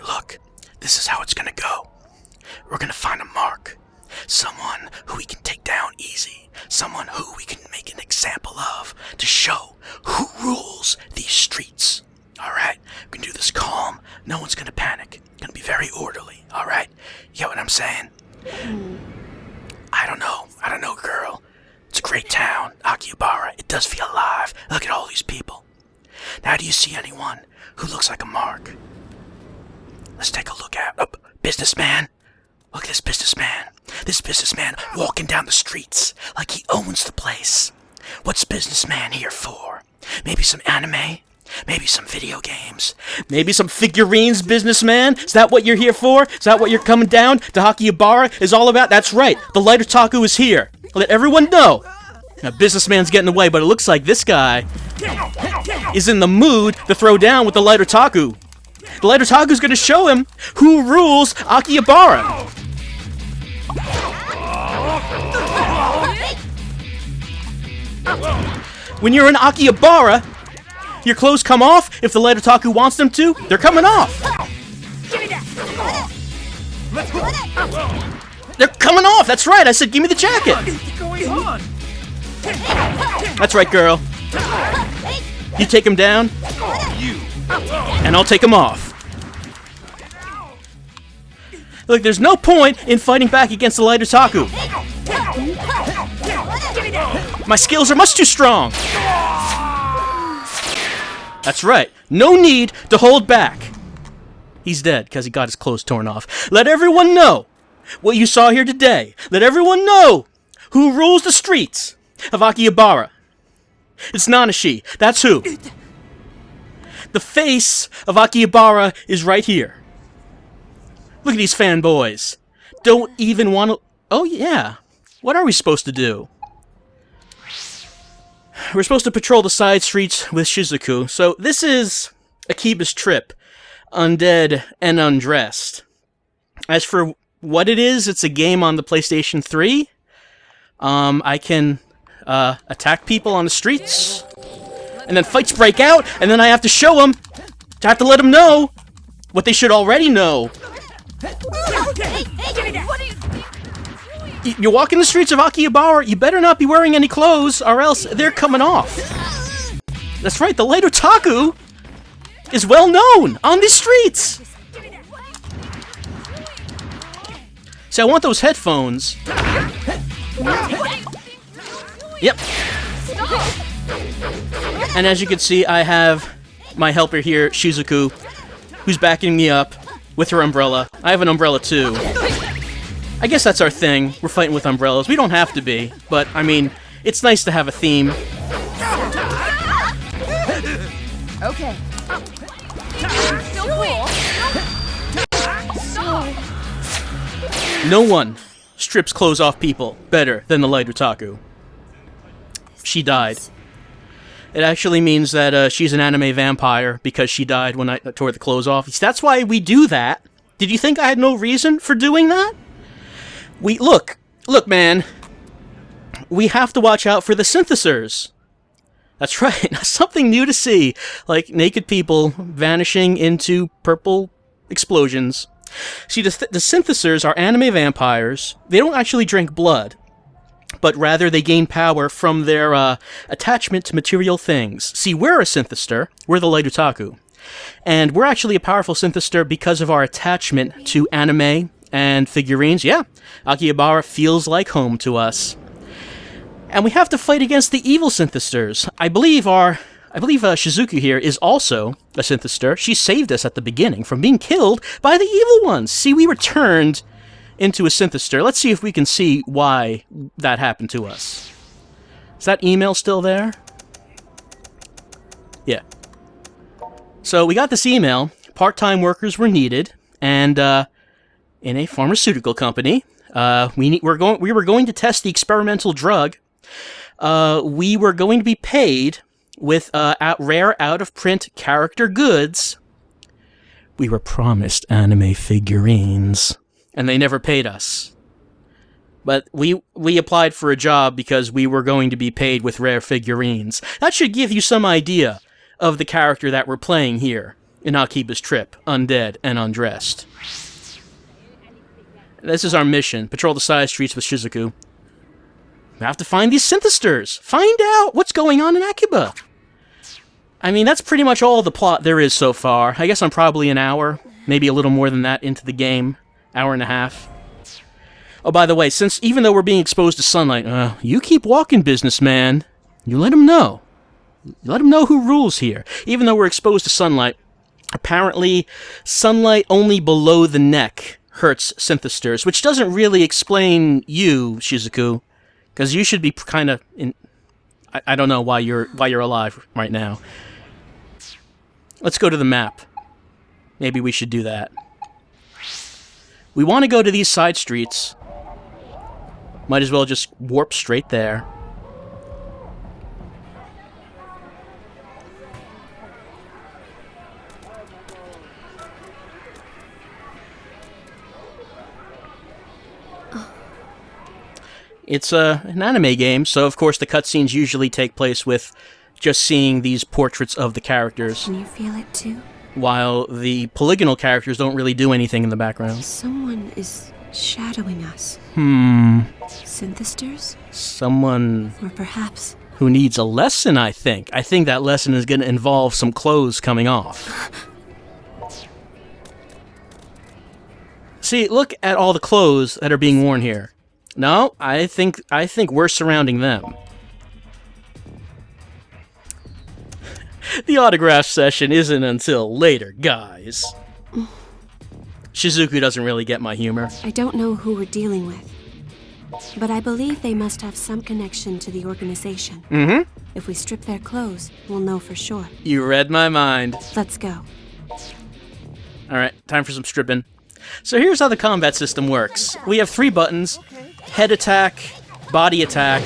Alright, look. This is how it's gonna go. We're gonna find a mark. Someone who we can take down easy. Someone who we can make an example of to show who rules these streets. Alright? We can do this calm. No one's gonna panic. Gonna be very orderly. Alright? You get what I'm saying? I don't know, girl. It's a great town, Akihabara. It does feel alive. Look at all these people. Now, do you see anyone who looks like a mark? Let's take a look at... businessman. Look at this businessman. This businessman walking down the streets like he owns the place. What's businessman here for? Maybe some anime? Maybe some video games? Maybe some figurines, businessman? Is that what you're here for? Is that what you're coming down to Akihabara is all about? That's right. The light otaku is here. Let everyone know. Now, businessman's getting away, but it looks like this guy is in the mood to throw down with the light otaku. The light otaku's gonna show him who rules Akihabara. When you're in Akihabara, your clothes come off. If the light otaku wants them to, they're coming off. They're coming off. That's right. I said, give me the jacket. That's right, girl. You take him down, and I'll take him off. Look, there's no point in fighting back against the light otaku. My skills are much too strong. That's right. No need to hold back. He's dead because he got his clothes torn off. Let everyone know what you saw here today. Let everyone know who rules the streets of Akihabara. It's Nanashi. That's who. The face of Akihabara is right here. Look at these fanboys. Don't even want to... Oh, yeah. What are we supposed to do? We're supposed to patrol the side streets with Shizuku. So this is Akiba Strip, Undead and Undressed. As for what it is, it's a game on the PlayStation 3. I can attack people on the streets, and then fights break out, and then I have to show them, I have to let them know what they should already know. You walk in the streets of Akihabara, you better not be wearing any clothes, or else they're coming off. That's right, the light otaku is well known on the streets. See, I want those headphones. Yep. And as you can see, I have my helper here, Shizuku, who's backing me up with her umbrella. I have an umbrella too. I guess that's our thing. We're fighting with umbrellas. We don't have to be, but I mean, it's nice to have a theme. Okay. No one strips clothes off people better than the light otaku. She died. It actually means that she's an anime vampire because she died when I tore the clothes off. That's why we do that. Did you think I had no reason for doing that? Look, man. We have to watch out for the synthesizers. That's right. Something new to see, like naked people vanishing into purple explosions. See, the synthesizers are anime vampires. They don't actually drink blood, but rather they gain power from their attachment to material things. See, we're a synthesizer. We're the light otaku. And we're actually a powerful synthesizer because of our attachment to anime and figurines. Yeah, Akihabara feels like home to us. And we have to fight against the evil synthesizers. I believe Shizuku here is also a synthesizer. She saved us at the beginning from being killed by the evil ones. See, we were turned into a synthesizer. Let's see if we can see why that happened to us. Is that email still there? Yeah. So we got this email. Part-time workers were needed, and in a pharmaceutical company, we were going to test the experimental drug. We were going to be paid with rare out-of-print character goods. We were promised anime figurines, and they never paid us. But we applied for a job because we were going to be paid with rare figurines. That should give you some idea of the character that we're playing here. in Akiba Strip, Undead and Undressed. This is our mission. Patrol the side streets with Shizuku. We have to find these synthesters. Find out what's going on in Akiba. I mean, that's pretty much all the plot there is so far. I guess I'm probably an hour, maybe a little more than that into the game. Hour and a half. Oh, by the way, since even though we're being exposed to sunlight, you keep walking, businessman. You let him know. You let him know who rules here. Even though we're exposed to sunlight, apparently sunlight only below the neck hurts synthesters, which doesn't really explain you, Shizuku, because you should be kind of in. I don't know why you're alive right now. Let's go to the map. Maybe we should do that. We want to go to these side streets. Might as well just warp straight there. It's an anime game, so of course the cutscenes usually take place with just seeing these portraits of the characters. Can you feel it too? While the polygonal characters don't really do anything in the background. Someone is shadowing us. Synthesters? Someone Or perhaps... who needs a lesson, I think. I think that lesson is going to involve some clothes coming off. See, look at all the clothes that are being worn here. No, I think we're surrounding them. The autograph session isn't until later, guys. Shizuku doesn't really get my humor. I don't know who we're dealing with, but I believe they must have some connection to the organization. Mm-hmm. If we strip their clothes, we'll know for sure. You read my mind. Let's go. Alright, time for some stripping. So here's how the combat system works. We have 3 buttons: head attack, body attack,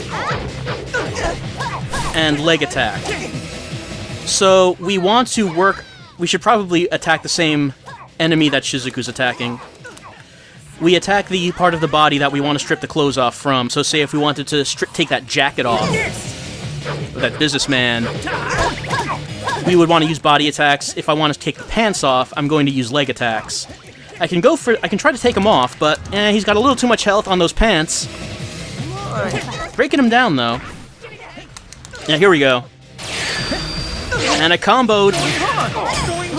and leg attack. So we want to work... We should probably attack the same enemy that Shizuku's attacking. We attack the part of the body that we want to strip the clothes off from. So say if we wanted to take that jacket off, or that businessman, we would want to use body attacks. If I want to take the pants off, I'm going to use leg attacks. I can try to take him off, but he's got a little too much health on those pants. Breaking him down, though. Yeah, here we go. And I comboed.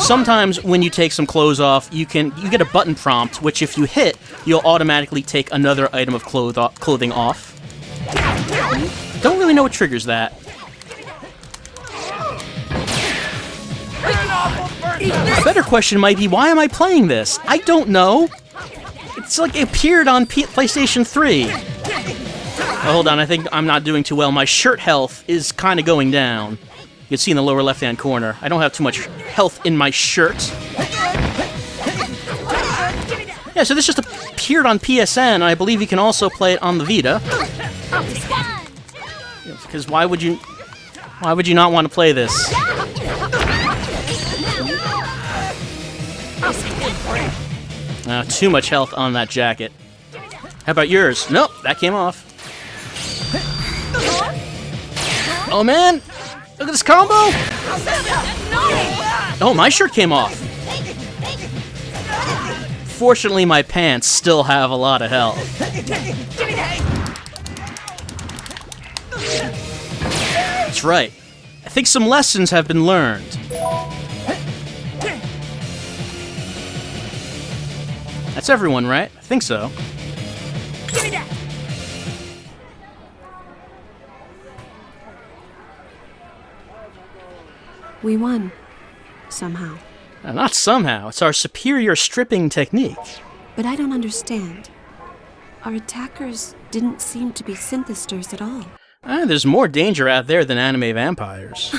Sometimes when you take some clothes off, you get a button prompt, which if you hit, you'll automatically take another item of clothing off. Don't really know what triggers that. A better question might be, why am I playing this? I don't know. It's like it appeared on PlayStation 3. Oh, hold on, I think I'm not doing too well. My shirt health is kind of going down. You can see in the lower left-hand corner. I don't have too much health in my shirt. Yeah, so this just appeared on PSN, and I believe you can also play it on the Vita. Because why would you not want to play this? Too much health on that jacket. How about yours? Nope, that came off. Oh man! Look at this combo! Oh, my shirt came off. Fortunately, my pants still have a lot of health. That's right. I think some lessons have been learned. That's everyone, right? I think so. We won. Somehow. Not somehow. It's our superior stripping technique. But I don't understand. Our attackers didn't seem to be synthesters at all. There's more danger out there than anime vampires.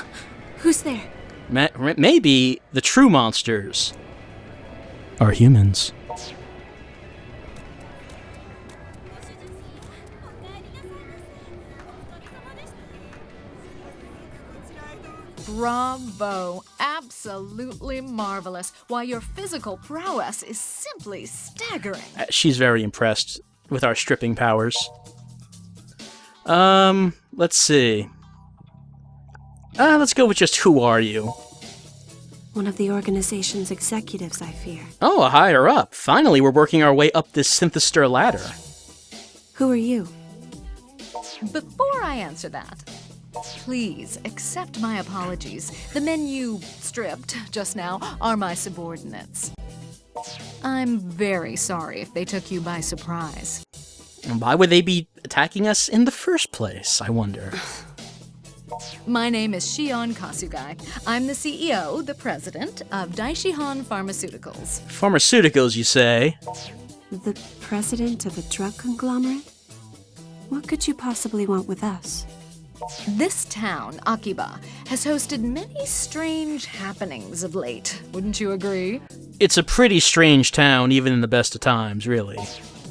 Who's there? Maybe the true monsters are humans. Bravo. Absolutely marvelous. Why, your physical prowess is simply staggering. She's very impressed with our stripping powers. Let's see. Let's go with just who are you? One of the organization's executives, I fear. Oh, a higher up. Finally, we're working our way up this synthester ladder. Who are you? Before I answer that, please accept my apologies. The men you stripped just now are my subordinates. I'm very sorry if they took you by surprise. Why would they be attacking us in the first place, I wonder? My name is Shion Kasugai. I'm the CEO, the president, of Daishihan Pharmaceuticals. Pharmaceuticals, you say? The president of a drug conglomerate? What could you possibly want with us? This town, Akiba, has hosted many strange happenings of late. Wouldn't you agree? It's a pretty strange town, even in the best of times, really.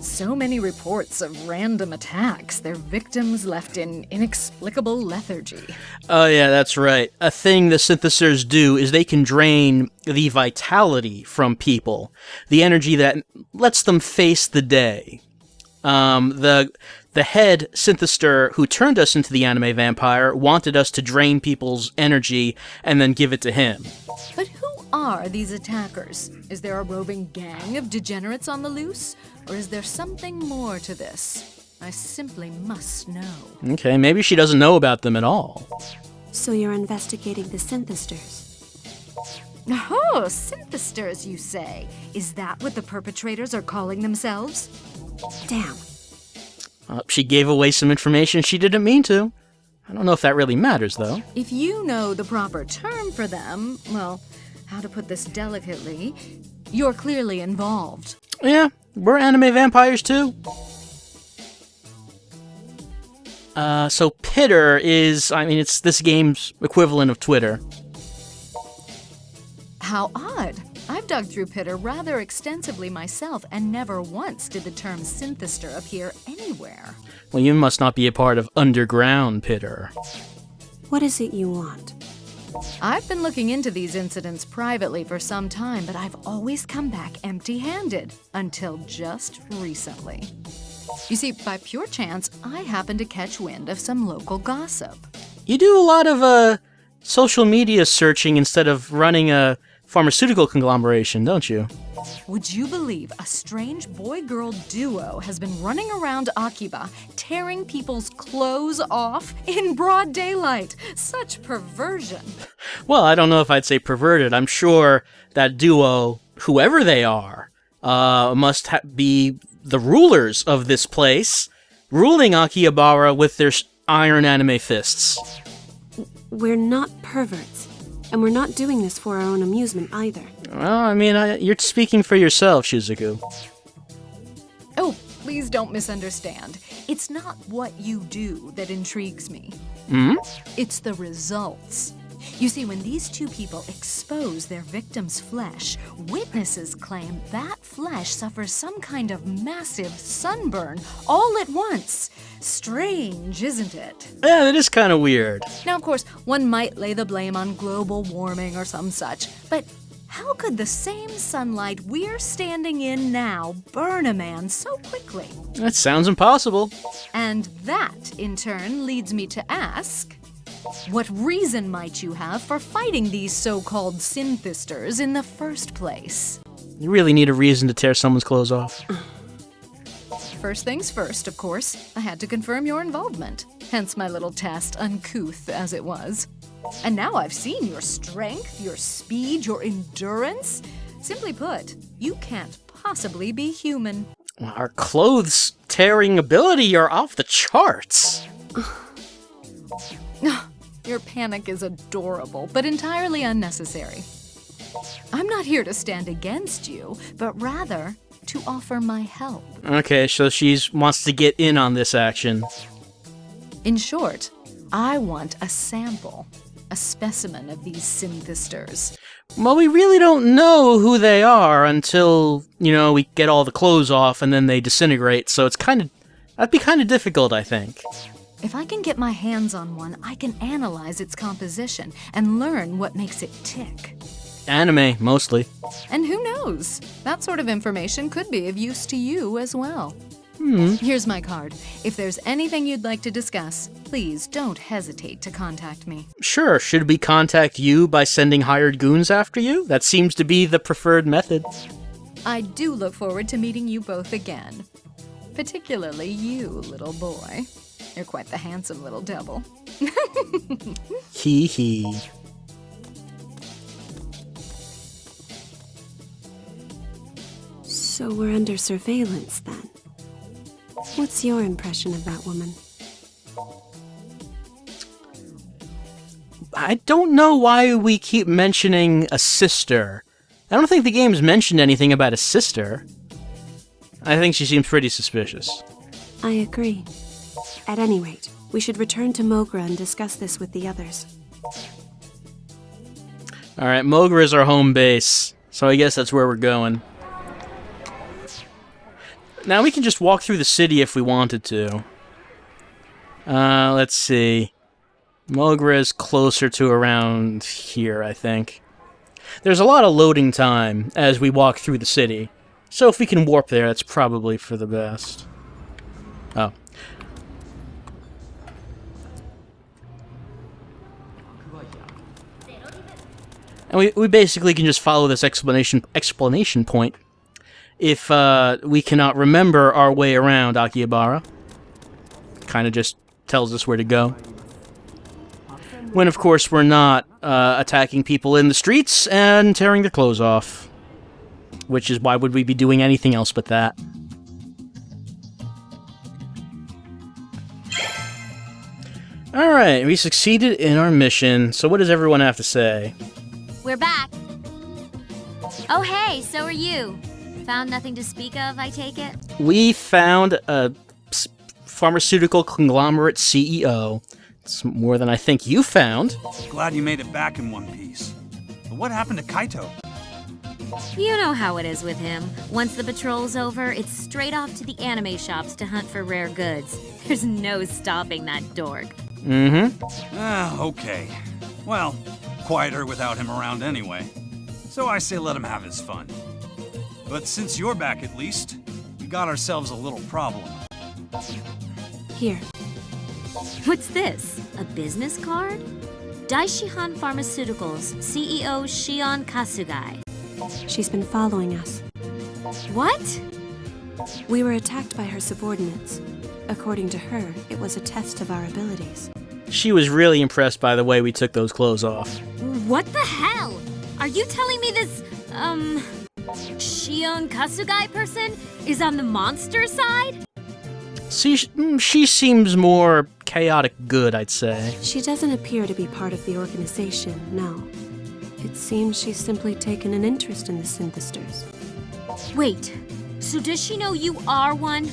So many reports of random attacks, their victims left in inexplicable lethargy. Oh yeah, that's right. A thing the synthesizers do is they can drain the vitality from people, the energy that lets them face the day. The head synthesizer who turned us into the anime vampire wanted us to drain people's energy and then give it to him. But who are these attackers? Is there a roving gang of degenerates on the loose? Or is there something more to this? I simply must know. Okay, maybe she doesn't know about them at all. So you're investigating the synthesters? Oh, synthesters, you say? Is that what the perpetrators are calling themselves? Damn. She gave away some information she didn't mean to. I don't know if that really matters, though. If you know the proper term for them, well, how to put this delicately, you're clearly involved. Yeah, we're anime vampires, too. So Pitter is, it's this game's equivalent of Twitter. How odd. I've dug through Pitter rather extensively myself, and never once did the term synthester appear anywhere. Well, you must not be a part of underground Pitter. What is it you want? I've been looking into these incidents privately for some time, but I've always come back empty-handed, until just recently. You see, by pure chance, I happened to catch wind of some local gossip. You do a lot of, social media searching instead of running a pharmaceutical conglomeration, don't you? Would you believe a strange boy-girl duo has been running around Akiba, tearing people's clothes off in broad daylight? Such perversion. Well, I don't know if I'd say perverted. I'm sure that duo, whoever they are, must be the rulers of this place, ruling Akihabara with their iron anime fists. We're not perverts. And we're not doing this for our own amusement either. Well, you're speaking for yourself, Shizuku. Oh, please don't misunderstand. It's not what you do that intrigues me. It's the results. You see, when these two people expose their victim's flesh, witnesses claim that flesh suffers some kind of massive sunburn all at once. Strange, isn't it? Yeah, that is kind of weird. Now, of course, one might lay the blame on global warming or some such, but how could the same sunlight we're standing in now burn a man so quickly? That sounds impossible. And that, in turn, leads me to ask, what reason might you have for fighting these so-called synthesters in the first place? You really need a reason to tear someone's clothes off. First things first, of course, I had to confirm your involvement. Hence my little test, uncouth as it was. And now I've seen your strength, your speed, your endurance. Simply put, you can't possibly be human. Our clothes tearing ability are off the charts. Your panic is adorable, but entirely unnecessary. I'm not here to stand against you, but rather to offer my help. Okay, so she wants to get in on this action. In short, I want a sample, a specimen of these synthesters. Well, we really don't know who they are until, we get all the clothes off and then they disintegrate, so that'd be kind of difficult, I think. If I can get my hands on one, I can analyze its composition and learn what makes it tick. Anime, mostly. And who knows? That sort of information could be of use to you as well. Here's my card. If there's anything you'd like to discuss, please don't hesitate to contact me. Sure, should we contact you by sending hired goons after you? That seems to be the preferred method. I do look forward to meeting you both again. Particularly you, little boy. You're quite the handsome little devil. Hee hee. So we're under surveillance then. What's your impression of that woman? I don't know why we keep mentioning a sister. I don't think the game's mentioned anything about a sister. I think she seems pretty suspicious. I agree. At any rate, we should return to Mogra and discuss this with the others. Alright, Mogra is our home base, so I guess that's where we're going. Now we can just walk through the city if we wanted to. Let's see. Mogra is closer to around here, I think. There's a lot of loading time as we walk through the city. So if we can warp there, that's probably for the best. Oh. And we basically can just follow this explanation point if we cannot remember our way around Akihabara. Kind of just tells us where to go. When, of course, we're not attacking people in the streets and tearing their clothes off. Which is, why would we be doing anything else but that? Alright, we succeeded in our mission, so what does everyone have to say? We're back. Oh, hey, so are you. Found nothing to speak of, I take it? We found a pharmaceutical conglomerate CEO. It's more than I think you found. Glad you made it back in one piece. But what happened to Kaito? You know how it is with him. Once the patrol's over, it's straight off to the anime shops to hunt for rare goods. There's no stopping that dork. Okay. Well, quieter without him around anyway. So I say let him have his fun. But since you're back at least, we got ourselves a little problem. Here. What's this? A business card? Daishihan Pharmaceuticals, CEO Shion Kasugai. She's been following us. What? We were attacked by her subordinates. According to her, it was a test of our abilities. She was really impressed by the way we took those clothes off. What the hell? Are you telling me this, Shion Kasugai person is on the monster side? See, she seems more chaotic good, I'd say. She doesn't appear to be part of the organization, no. It seems she's simply taken an interest in the synthesters. Wait, so does she know you are one?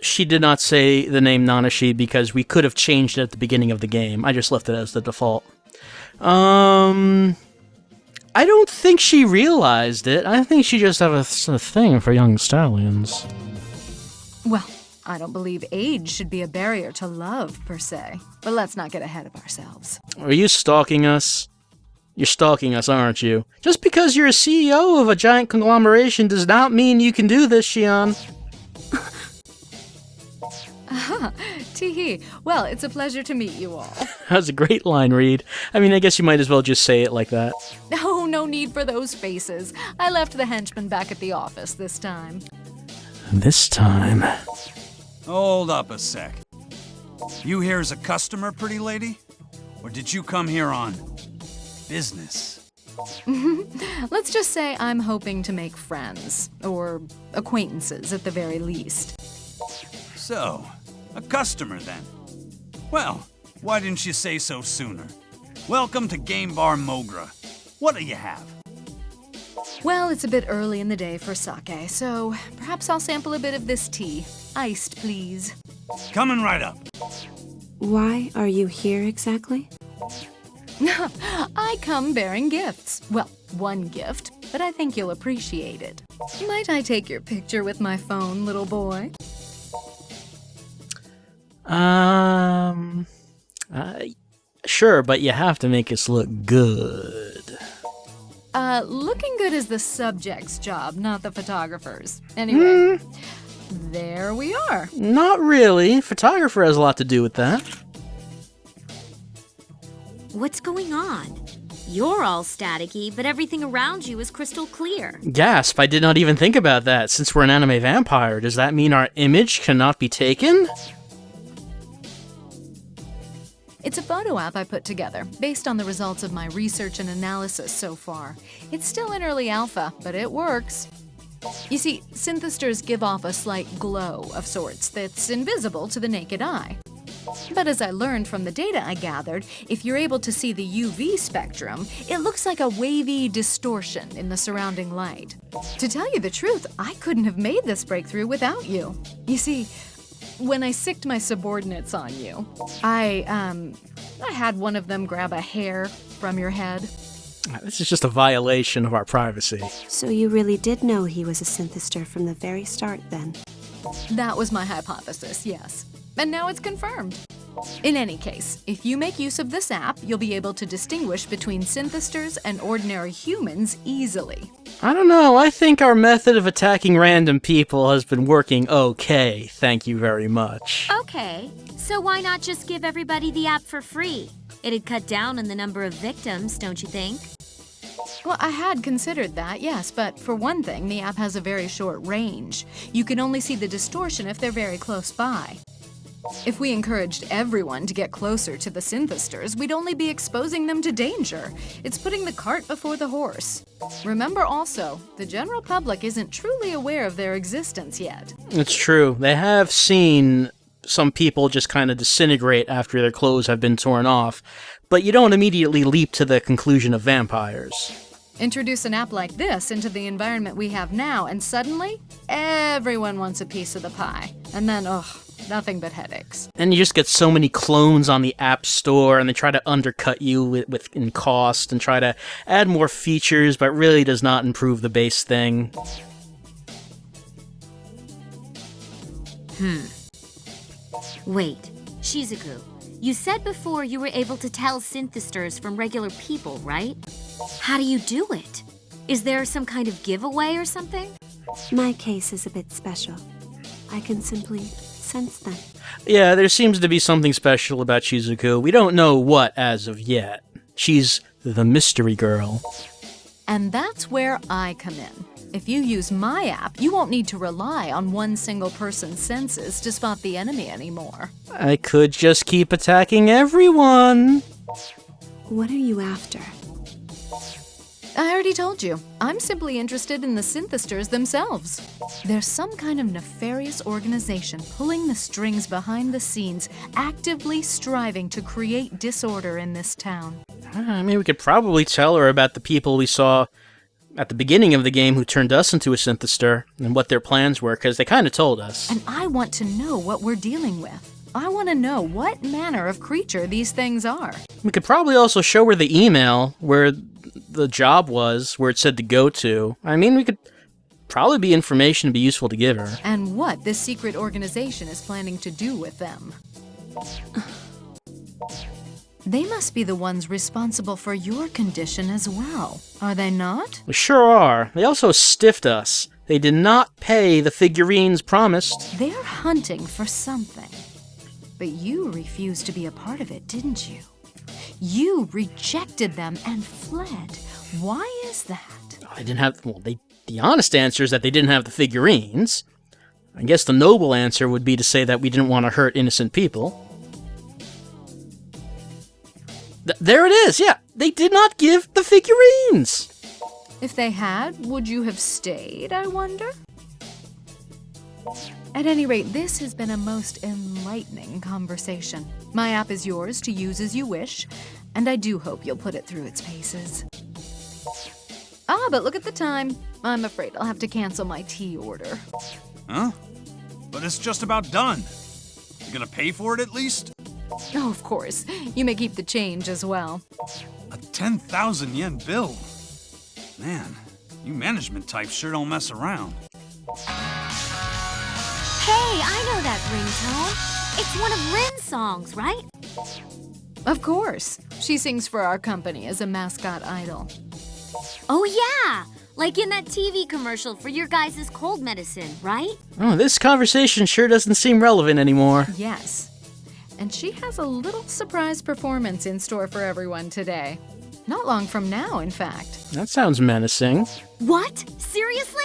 She did not say the name Nanashi because we could have changed it at the beginning of the game. I just left it as the default. I don't think she realized it. I think she just had a thing for young stallions. Well, I don't believe age should be a barrier to love, per se. But let's not get ahead of ourselves. Are you stalking us? You're stalking us, aren't you? Just because you're a CEO of a giant conglomeration does not mean you can do this, Shion. Teehee. Well, it's a pleasure to meet you all. That was a great line, Reed. I mean, I guess you might as well just say it like that. Oh, no need for those faces. I left the henchman back at the office this time. This time... Hold up a sec. You here as a customer, pretty lady? Or did you come here on business? Let's just say I'm hoping to make friends. Or acquaintances, at the very least. So, a customer then. Well, why didn't you say so sooner? Welcome to Game Bar Mogra. What do you have? Well, it's a bit early in the day for sake, so perhaps I'll sample a bit of this tea. Iced, please. Coming right up. Why are you here exactly? I come bearing gifts. Well, one gift, but I think you'll appreciate it. Might I take your picture with my phone, little boy? Sure, but you have to make us look good. Looking good is the subject's job, not the photographer's. Anyway, there we are. Not really. Photographer has a lot to do with that. What's going on? You're all staticky, but everything around you is crystal clear. Gasp, I did not even think about that. Since we're an anime vampire, does that mean our image cannot be taken? It's a photo app I put together, based on the results of my research and analysis so far. It's still in early alpha, but it works. You see, synthesters give off a slight glow of sorts that's invisible to the naked eye. But as I learned from the data I gathered, if you're able to see the UV spectrum, it looks like a wavy distortion in the surrounding light. To tell you the truth, I couldn't have made this breakthrough without you. You see, when I sicked my subordinates on you, I had one of them grab a hair from your head. This is just a violation of our privacy. So you really did know he was a synthester from the very start, then? That was my hypothesis, yes. And now it's confirmed. In any case, if you make use of this app, you'll be able to distinguish between synthesters and ordinary humans easily. I don't know, I think our method of attacking random people has been working okay, thank you very much. Okay, so why not just give everybody the app for free? It'd cut down on the number of victims, don't you think? Well, I had considered that, yes, but for one thing, the app has a very short range. You can only see the distortion if they're very close by. If we encouraged everyone to get closer to the synthesters, we'd only be exposing them to danger. It's putting the cart before the horse. Remember also, the general public isn't truly aware of their existence yet. It's true, they have seen some people just kind of disintegrate after their clothes have been torn off, but you don't immediately leap to the conclusion of vampires. Introduce an app like this into the environment we have now, and suddenly, everyone wants a piece of the pie. And then, nothing but headaches. And you just get so many clones on the App Store, and they try to undercut you in cost and try to add more features, but really does not improve the base thing. Wait, Shizuku, you said before you were able to tell synthesters from regular people, right? How do you do it? Is there some kind of giveaway or something? My case is a bit special. I can simply sense them. Yeah, there seems to be something special about Shizuku. We don't know what as of yet. She's the mystery girl. And that's where I come in. If you use my app, you won't need to rely on one single person's senses to spot the enemy anymore. I could just keep attacking everyone. What are you after? I already told you. I'm simply interested in the synthesters themselves. There's some kind of nefarious organization pulling the strings behind the scenes, actively striving to create disorder in this town. I mean, we could probably tell her about the people we saw at the beginning of the game who turned us into a synthester and what their plans were, because they kind of told us. And I want to know what we're dealing with. I want to know what manner of creature these things are. We could probably also show her the email where the job was, where it said to go to. I mean, we could probably be information to be useful to give her. And what this secret organization is planning to do with them. They must be the ones responsible for your condition as well, are they not? We sure are. They also stiffed us. They did not pay the figurines promised. They're hunting for something. But you refused to be a part of it, didn't you? You rejected them and fled. Why is that? I didn't have... Well, the honest answer is that they didn't have the figurines. I guess the noble answer would be to say that we didn't want to hurt innocent people. There it is, yeah. They did not give the figurines. If they had, would you have stayed, I wonder? At any rate, this has been a most enlightening conversation. My app is yours to use as you wish, and I do hope you'll put it through its paces. But look at the time. I'm afraid I'll have to cancel my tea order. Huh? But it's just about done. You gonna pay for it at least? Oh, of course. You may keep the change as well. A 10,000 yen bill. Man, you management types sure don't mess around. Hey, I know that ringtone. It's one of Rin's songs, right? Of course. She sings for our company as a mascot idol. Oh yeah! Like in that TV commercial for your guys' cold medicine, right? Oh, this conversation sure doesn't seem relevant anymore. Yes. And she has a little surprise performance in store for everyone today. Not long from now, in fact. That sounds menacing. What? Seriously?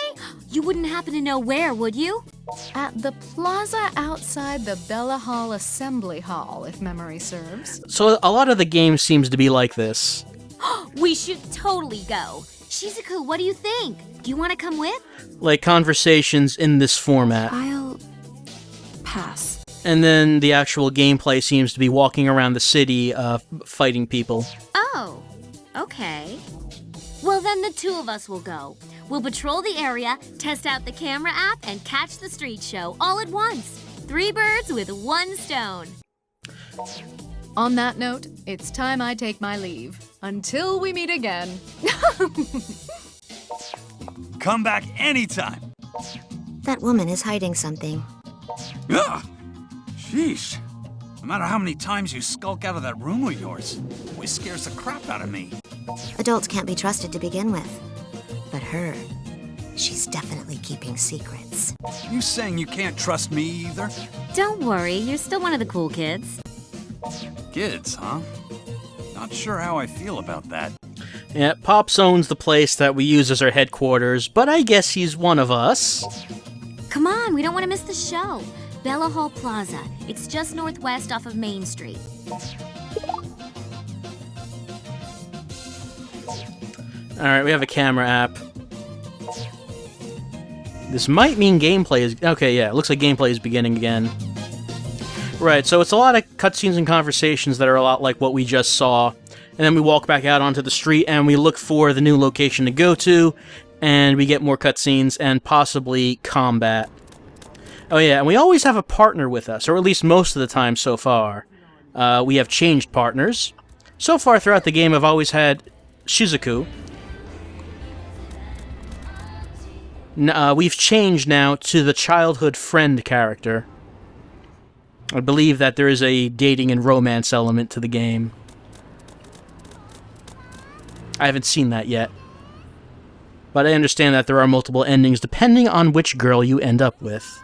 You wouldn't happen to know where, would you? At the plaza outside the Bella Hall Assembly Hall, if memory serves. So a lot of the game seems to be like this. We should totally go. Shizuku, what do you think? Do you want to come with? Like conversations in this format. I'll pass. And then the actual gameplay seems to be walking around the city, fighting people. Oh, okay. Well, then the two of us will go. We'll patrol the area, test out the camera app, and catch the street show all at once. 3 birds with 1 stone. On that note, it's time I take my leave. Until we meet again. Come back anytime. That woman is hiding something. Ugh! Sheesh. No matter how many times you skulk out of that room of yours, it always scares the crap out of me. Adults can't be trusted to begin with. But her, she's definitely keeping secrets. You saying you can't trust me either? Don't worry, you're still one of the cool kids. Kids, huh? Not sure how I feel about that. Yeah, Pops owns the place that we use as our headquarters, but I guess he's one of us. Come on, we don't want to miss the show. Bella Hall Plaza. It's just northwest off of Main Street. Alright, we have a camera app. This might mean gameplay is... Okay, yeah, it looks like gameplay is beginning again. Right, so it's a lot of cutscenes and conversations that are a lot like what we just saw. And then we walk back out onto the street and we look for the new location to go to, and we get more cutscenes and possibly combat. Oh yeah, and we always have a partner with us, or at least most of the time so far. We have changed partners. So far throughout the game I've always had Shizuku. We've changed now to the childhood friend character. I believe that there is a dating and romance element to the game. I haven't seen that yet. But I understand that there are multiple endings depending on which girl you end up with.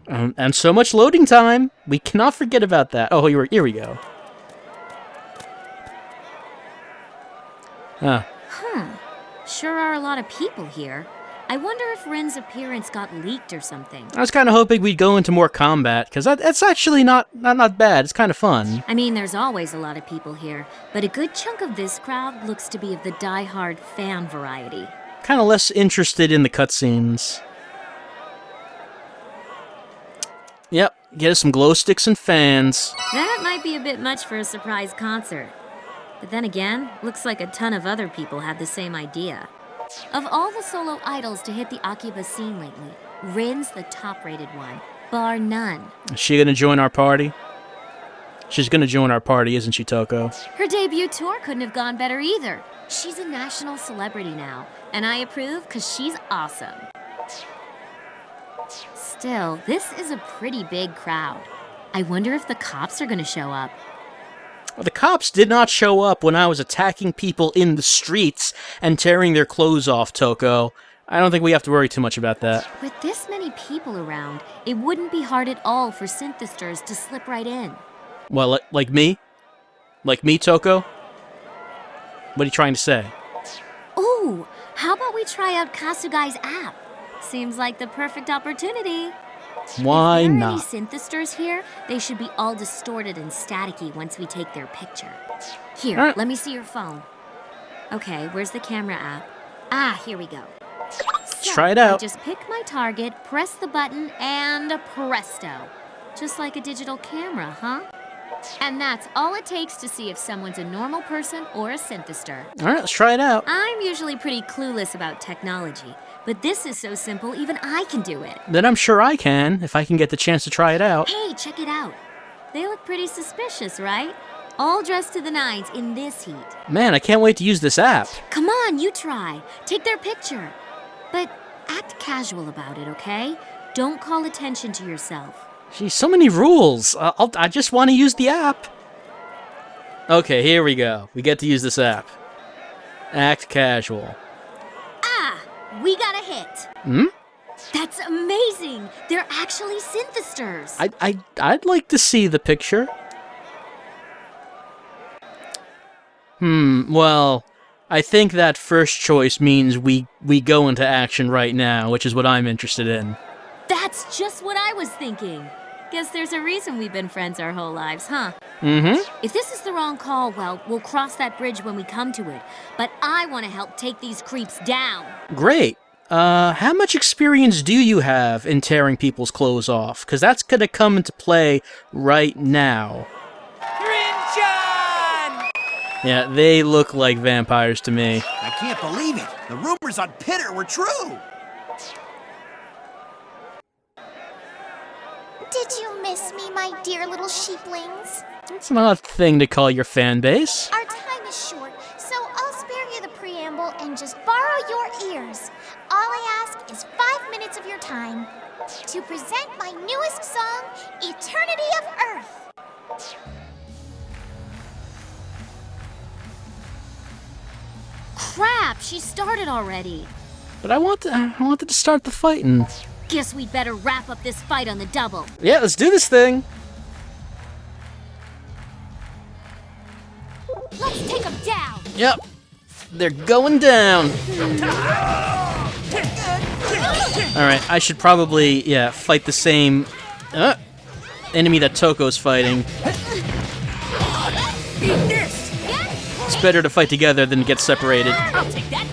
And so much loading time! We cannot forget about that. Oh, here we go. Sure are a lot of people here. I wonder if Rin's appearance got leaked or something. I was kind of hoping we'd go into more combat, because that's actually not bad. It's kind of fun. I mean, there's always a lot of people here, but a good chunk of this crowd looks to be of the die-hard fan variety. Kind of less interested in the cutscenes. Yep, get us some glow sticks and fans. That might be a bit much for a surprise concert. But then again, looks like a ton of other people had the same idea. Of all the solo idols to hit the Akiba scene lately, Rin's the top-rated one, bar none. Is she gonna join our party? She's gonna join our party, isn't she, Toko? Her debut tour couldn't have gone better either. She's a national celebrity now, and I approve because she's awesome. Still, this is a pretty big crowd. I wonder if the cops are gonna show up. The cops did not show up when I was attacking people in the streets and tearing their clothes off, Toko. I don't think we have to worry too much about that. With this many people around, it wouldn't be hard at all for synthesters to slip right in. Well, like me? Like me, Toko? What are you trying to say? Ooh, how about we try out Kasugai's app? Seems like the perfect opportunity. Why if there are not? any synthesters here, they should be all distorted and staticky once we take their picture. Here, All right. let me see your phone. Okay, where's the camera app? Ah, here we go. Let's try it out. I just pick my target, press the button, and presto. Just like a digital camera, huh? And that's all it takes to see if someone's a normal person or a synthester. All right, let's try it out. I'm usually pretty clueless about technology, but this is so simple even I can do it. Then I'm sure I can, if I can get the chance to try it out. Hey, check it out. They look pretty suspicious, right? All dressed to the nines in this heat. Man, I can't wait to use this app. Come on, you try. Take their picture. But act casual about it, okay? Don't call attention to yourself. Geez, so many rules. I just want to use the app. Okay, here we go. We get to use this app. Act casual. Ah, we got a hit. Hmm? That's amazing. They're actually synthesters. I'd like to see the picture. Well, I think that first choice means we go into action right now, which is what I'm interested in. That's just what I was thinking. Guess there's a reason we've been friends our whole lives, huh? Mm-hmm. If this is the wrong call, well, we'll cross that bridge when we come to it. But I want to help take these creeps down. Great. How much experience do you have in tearing people's clothes off? Because that's gonna come into play right now. Yeah, they look like vampires to me. I can't believe it. The rumors on Pitter were true. Did you miss me, my dear little sheeplings? It's an odd thing to call your fan base. Our time is short, so I'll spare you the preamble and just borrow your ears. All I ask is 5 minutes of your time to present my newest song, Eternity of Earth. Crap, she started already. But I wanted to start the fighting. Guess we'd better wrap up this fight on the double. Yeah, let's do this thing. Let's take them down. Yep. They're going down. Alright, I should probably, fight the same enemy that Toko's fighting. It's better to fight together than get separated. I'll take that.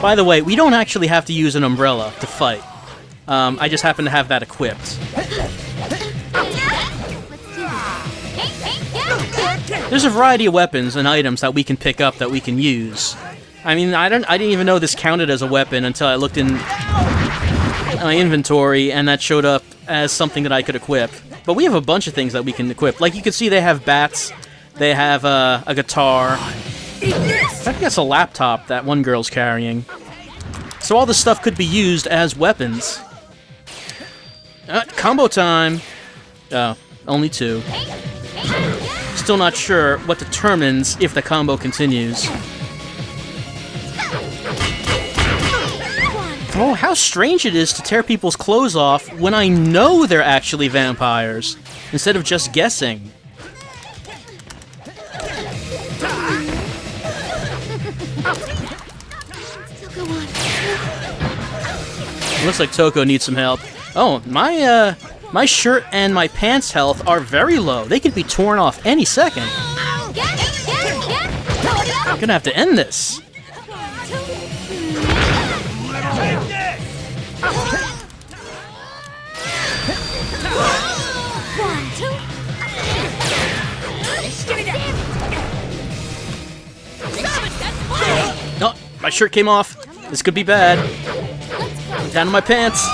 By the way, we don't actually have to use an umbrella to fight. I just happen to have that equipped. There's a variety of weapons and items that we can pick up that we can use. I mean, I didn't even know this counted as a weapon until I looked in my inventory and that showed up as something that I could equip. But we have a bunch of things that we can equip. Like you can see they have bats, they have a guitar. I think that's a laptop that one girl's carrying. So all this stuff could be used as weapons. Combo time! Oh, only 2. Still not sure what determines if the combo continues. Oh, how strange it is to tear people's clothes off when I know they're actually vampires, instead of just guessing. Looks like Toko needs some help. Oh, my shirt and my pants health are very low. They could be torn off any second. I'm gonna have to end this. Oh, my shirt came off. This could be bad. Down to my pants.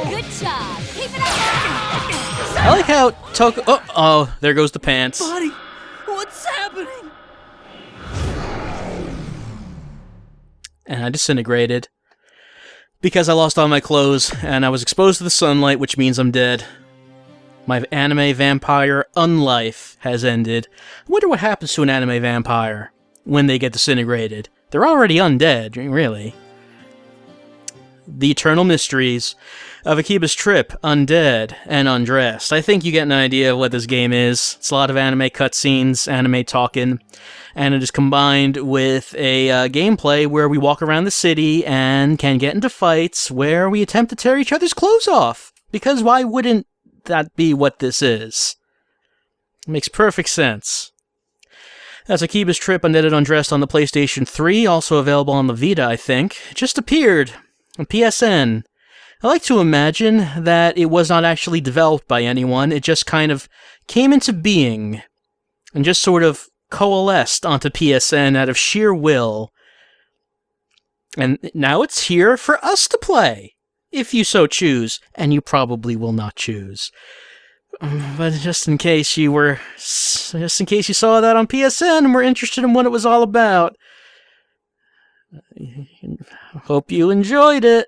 Good job. Keep it up. I like how Toko... Oh, there goes the pants. Buddy, what's happening? And I disintegrated. Because I lost all my clothes, and I was exposed to the sunlight, which means I'm dead. My anime vampire unlife has ended. I wonder what happens to an anime vampire when they get disintegrated. They're already undead, really. The Eternal Mysteries of Akiba Strip, Undead and Undressed. I think you get an idea of what this game is. It's a lot of anime cutscenes, anime talking, and it is combined with a gameplay where we walk around the city and can get into fights where we attempt to tear each other's clothes off. Because why wouldn't that be what this is? It makes perfect sense. That's Akiba Strip, Undead and Undressed on the PlayStation 3, also available on the Vita, I think. It just appeared on PSN. I like to imagine that it was not actually developed by anyone, it just kind of came into being and just sort of coalesced onto PSN out of sheer will. And now it's here for us to play, if you so choose, and you probably will not choose. But just in case you saw that on PSN and were interested in what it was all about, hope you enjoyed it.